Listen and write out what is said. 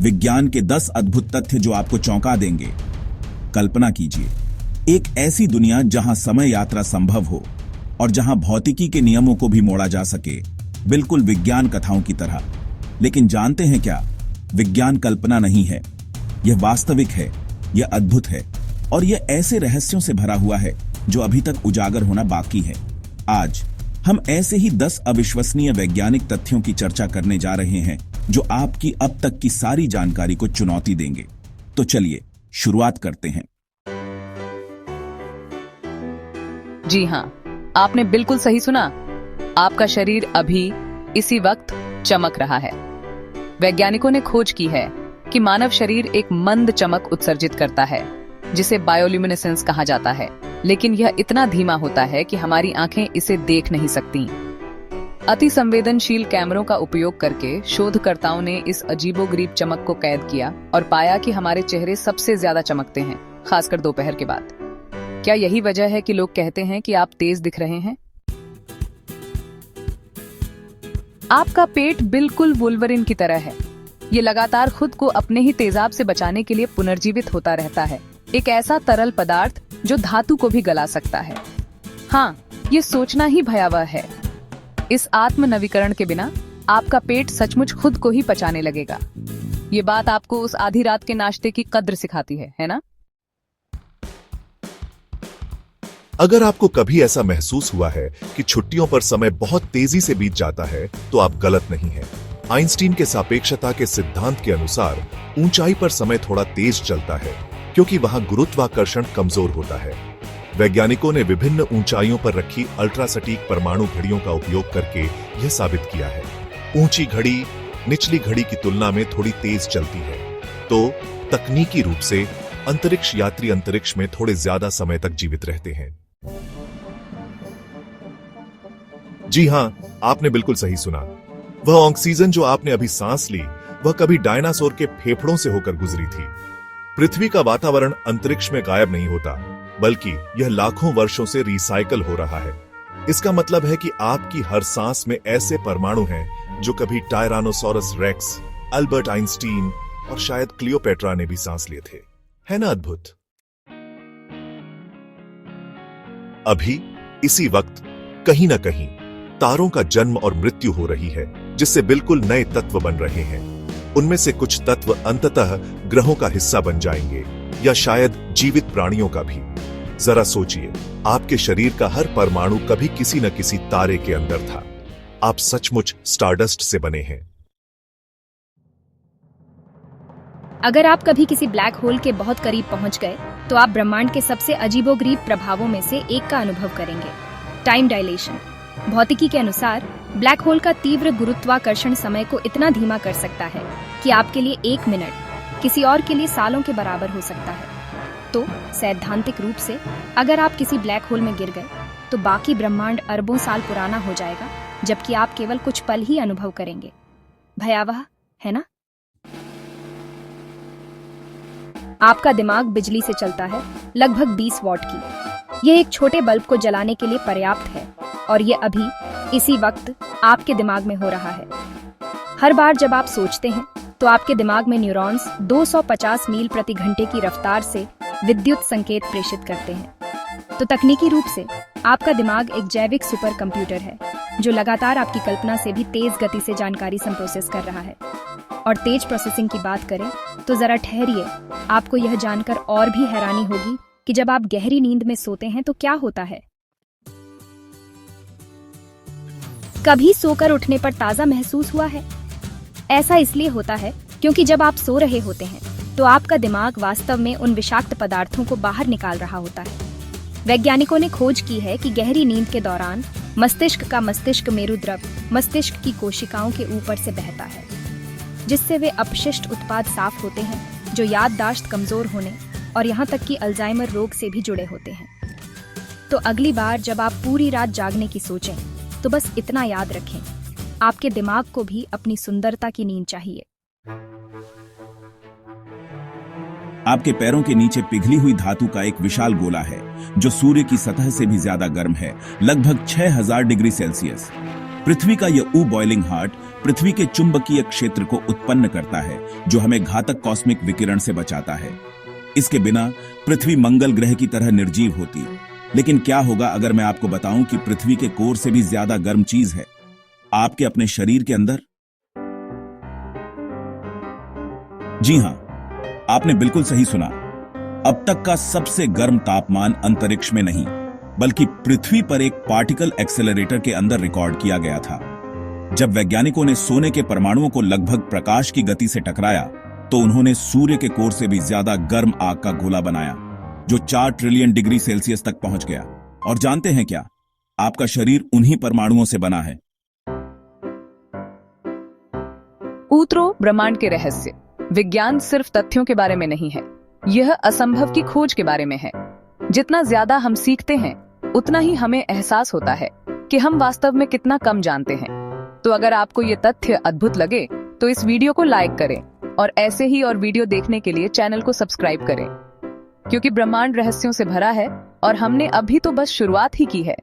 विज्ञान के 10 अद्भुत तथ्य जो आपको चौंका देंगे। कल्पना कीजिए, एक ऐसी दुनिया जहां समय यात्रा संभव हो और जहां भौतिकी के नियमों को भी मोड़ा जा सके, बिल्कुल विज्ञान कथाओं की तरह। लेकिन जानते हैं क्या? विज्ञान कल्पना नहीं है, यह वास्तविक है, यह अद्भुत है और यह ऐसे रहस्यों से भरा हुआ है जो अभी तक उजागर होना बाकी है। आज हम ऐसे ही 10 अविश्वसनीय वैज्ञानिक तथ्यों की चर्चा करने जा रहे हैं जो आपकी अब तक की सारी जानकारी को चुनौती देंगे। तो चलिए शुरुआत करते हैं। जी हां, आपने बिल्कुल सही सुना। आपका शरीर अभी इसी वक्त चमक रहा है। वैज्ञानिकों ने खोज की है कि मानव शरीर एक मंद चमक उत्सर्जित करता है जिसे बायोल्यूमिनेसेंस कहा जाता है, लेकिन यह इतना धीमा होता है कि हमारी आंखें इसे देख नहीं सकती। अति संवेदनशील कैमरों का उपयोग करके शोधकर्ताओं ने इस अजीबोगरीब चमक को कैद किया और पाया कि हमारे चेहरे सबसे ज्यादा चमकते हैं, खासकर दोपहर के बाद। क्या यही वजह है कि लोग कहते हैं कि आप तेज दिख रहे हैं? आपका पेट बिल्कुल वुल्वरिन की तरह है। ये लगातार खुद को अपने ही तेजाब से बचाने के लिए पुनर्जीवित होता रहता है, एक ऐसा तरल पदार्थ जो धातु को भी गला सकता है। हाँ, ये सोचना ही भयावह है। इस आत्म नवीकरण के बिना आपका पेट सचमुच खुद को ही पचाने लगेगा। ये बात आपको उस आधी रात के नाश्ते की कद्र सिखाती है ना? अगर आपको कभी ऐसा महसूस हुआ है कि छुट्टियों पर समय बहुत तेजी से बीत जाता है, तो आप गलत नहीं हैं। आइंस्टीन के सापेक्षता के सिद्धांत के अनुसार ऊंचाई पर समय थोड़ा तेज चलता है क्योंकि वहां गुरुत्वाकर्षण कमजोर होता है। वैज्ञानिकों ने विभिन्न ऊंचाइयों पर रखी अल्ट्रा सटीक परमाणु घड़ियों का उपयोग करके यह साबित किया है। ऊंची घड़ी निचली घड़ी की तुलना में थोड़ी तेज चलती है, तो तकनीकी रूप से अंतरिक्ष यात्री अंतरिक्ष में थोड़े ज्यादा समय तक जीवित रहते हैं। जी हां, आपने बिल्कुल सही सुना। वह ऑक्सीजन जो आपने अभी सांस ली, वह कभी डायनासोर के फेफड़ों से होकर गुजरी थी। पृथ्वी का वातावरण अंतरिक्ष में गायब नहीं होता, बल्कि यह लाखों वर्षों से रिसाइकल हो रहा है। इसका मतलब है कि आपकी हर सांस में ऐसे परमाणु हैं जो कभी टायरानोसोरस रेक्स, अल्बर्ट आइंस्टीन और शायद क्लियोपेट्रा ने भी सांस लिए थे। है ना अद्भुत? अभी इसी वक्त कहीं ना कहीं तारों का जन्म और मृत्यु हो रही है, जिससे बिल्कुल नए तत्व बन रहे हैं। उनमें से कुछ तत्व अंततः ग्रहों का हिस्सा बन जाएंगे, या शायद जीवित प्राणियों का भी। जरा सोचिए, आपके शरीर का हर परमाणु कभी किसी न किसी तारे के अंदर था। आप सचमुच स्टारडस्ट से बने हैं। अगर आप कभी किसी ब्लैक होल के बहुत करीब पहुंच गए, तो आप ब्रह्मांड के सबसे अजीबोगरीब प्रभावों में से एक का अनुभव करेंगे, टाइम डायलेशन। भौतिकी के अनुसार ब्लैक होल का तीव्र गुरुत्वाकर्षण समय को इतना धीमा कर सकता है कि आपके लिए 1 मिनट किसी और के लिए सालों के बराबर हो सकता है। तो सैद्धांतिक रूप से अगर आप किसी ब्लैक होल में गिर गए, तो बाकी ब्रह्मांड अरबों साल पुराना हो जाएगा, जबकि आप केवल कुछ पल ही अनुभव करेंगे। भयावह है ना? आपका दिमाग बिजली से चलता है, लगभग 20 वॉट की। यह एक छोटे बल्ब को जलाने के लिए पर्याप्त है, और ये अभी इसी वक्त आपके दिमाग में हो रहा है। हर बार जब आप सोचते हैं, तो आपके दिमाग में न्यूरॉन्स 250 मील प्रति घंटे की रफ्तार से विद्युत संकेत प्रेषित करते हैं। तो तकनीकी रूप से आपका दिमाग एक जैविक सुपर कंप्यूटर है, जो लगातार आपकी कल्पना से भी तेज गति से जानकारी संप्रोसेस कर रहा है। और तेज प्रोसेसिंग की बात करें, तो जरा ठहरिए, आपको यह जानकर और भी हैरानी होगी कि जब आप गहरी नींद में सोते हैं तो क्या होता है। कभी सोकर उठने पर ताजा महसूस हुआ है? ऐसा इसलिए होता है क्योंकि जब आप सो रहे होते हैं, तो आपका दिमाग वास्तव में उन विषाक्त पदार्थों को बाहर निकाल रहा होता है। वैज्ञानिकों ने खोज की है कि गहरी नींद के दौरान मस्तिष्क का मस्तिष्क मेरुद्रव मस्तिष्क की कोशिकाओं के ऊपर से बहता है, जिससे वे अपशिष्ट उत्पाद साफ होते हैं, जो याददाश्त कमजोर होने और यहाँ तक कि अल्जाइमर रोग से भी जुड़े होते हैं। तो अगली बार जब आप पूरी रात जागने की सोचें, तो बस इतना याद रखें, आपके दिमाग को भी अपनी सुंदरता की नींद चाहिए। आपके पैरों के नीचे पिघली हुई धातु का एक विशाल गोला है जो सूर्य की सतह से भी ज्यादा गर्म है, लगभग 6000 डिग्री सेल्सियस। पृथ्वी का यह बॉइलिंग हार्ट पृथ्वी के चुंबकीय क्षेत्र को उत्पन्न करता है जो हमें घातक कॉस्मिक विकिरण से बचाता है। इसके बिना पृथ्वी मंगल ग्रह की तरह निर्जीव होती। लेकिन क्या होगा अगर मैं आपको बताऊं कि पृथ्वी के कोर से भी ज्यादा गर्म चीज है आपके अपने शरीर के अंदर? जी हां, आपने बिल्कुल सही सुना। अब तक का सबसे गर्म तापमान अंतरिक्ष में नहीं बल्कि पृथ्वी पर एक पार्टिकल एक्सेलरेटर के अंदर रिकॉर्ड किया गया था। जब वैज्ञानिकों ने सोने के परमाणुओं को लगभग प्रकाश की गति से टकराया तो उन्होंने सूर्य के कोर से भी ज्यादा गर्म आग का गोला बनाया जो 4 ट्रिलियन डिग्री सेल्सियस तक पहुंच गया। और जानते हैं क्या, आपका शरीर उन्हीं परमाणुओं से बना है। उत्तरों ब्रह्मांड के रहस्य। विज्ञान सिर्फ तथ्यों के बारे में नहीं है, यह असंभव की खोज के बारे में है। जितना ज्यादा हम सीखते हैं उतना ही हमें एहसास होता है कि हम वास्तव में कितना कम जानते हैं। तो अगर आपको ये तथ्य अद्भुत लगे तो इस वीडियो को लाइक करें और ऐसे ही और वीडियो देखने के लिए चैनल को सब्सक्राइब करें, क्योंकि ब्रह्मांड रहस्यों से भरा है और हमने अभी तो बस शुरुआत ही की है।